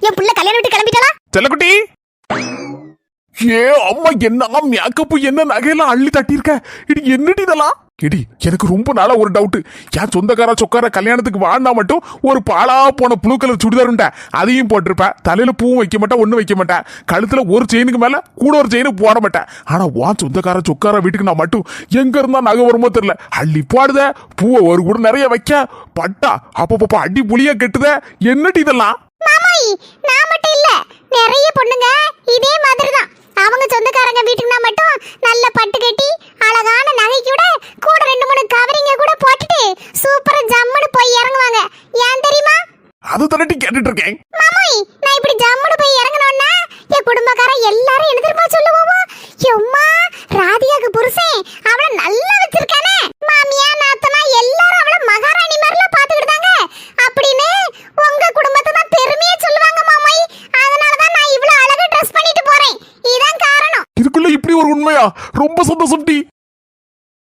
என் புள்ள கல்யாணம் விட்டு கிளம்பிட்டாளா? செல்லக்குட்டி ஏ அம்மா, என்ன மேக்கப்பு, என்ன நகையெல்லாம் அள்ளி தட்டியிருக்க. இடி என்னடி இதெல்லாம்? இடி எனக்கு ரொம்ப நாளா ஒரு டவுட். என் சொந்தக்கார சொக்கார கல்யாணத்துக்கு வாழ்ந்தா மட்டும் ஒரு பாலா போன ப்ளூ கலர் சுடிதார் உண்டா, அதையும் போட்டிருப்பேன். தலையில பூவும் வைக்க மாட்டேன், ஒன்னும் வைக்க மாட்டேன். கழுத்துல ஒரு செயினுக்கு மேல கூட ஒரு செயினும் போட மாட்டேன். ஆனா உன் சொந்தக்கார சொக்கார வீட்டுக்கு நான் மட்டும் எங்க இருந்தா நகை வருமோ தெரியல, அள்ளி போடுத, பூவை ஒரு கூட நிறைய வைக்க, பட்டா அப்பப்ப அடி புளியா கெட்டுத. என்னடி இதெல்லாம்? மாமாய், நான் மட்டும் இல்ல, நிறைய பொண்ணுங்க இதே மாதிரி தான். அவங்க சொந்தக்காரங்க வீட்டுக்குனா மட்டும் நல்ல பட்டு கட்டி அழகான நகை கூட 2-3 கவரிங்க கூட போட்டுட்டு சூப்பரா ஜம்முன்னு போய் இறங்குவாங்க. ஏன் தெரியுமா? அது தரட்டி கேட்டுட்டு இருக்கேன். மாமாய், நான் இப்படி ஜம்முன்னு போய் இறங்கணும்னா என் குடும்பக்காரன் எல்லாரும் என்ன தெரியுமா சொல்லுவோம்? எம்மா, ராதிகாக்கு புருஷன் அவளை நல்லா வச்சிருக்கானே, மாமியா நாத்தனா எல்லாரும் அவளை மகாராணி மாதிரிலாம் பாத்துக்கிட்டாங்க அப்படின்னு உங்க குடும்பத்தை தான் பெருமையா சொல்லுவாங்க மாமாய். அதனாலதான் நான் இவ்வளவு அழகா ட்ரெஸ் பண்ணிட்டு போறேன். இதான் காரணம். இதுக்குள்ள இப்படி ஒரு உண்மையா? ரொம்ப சந்தோஷம் டி.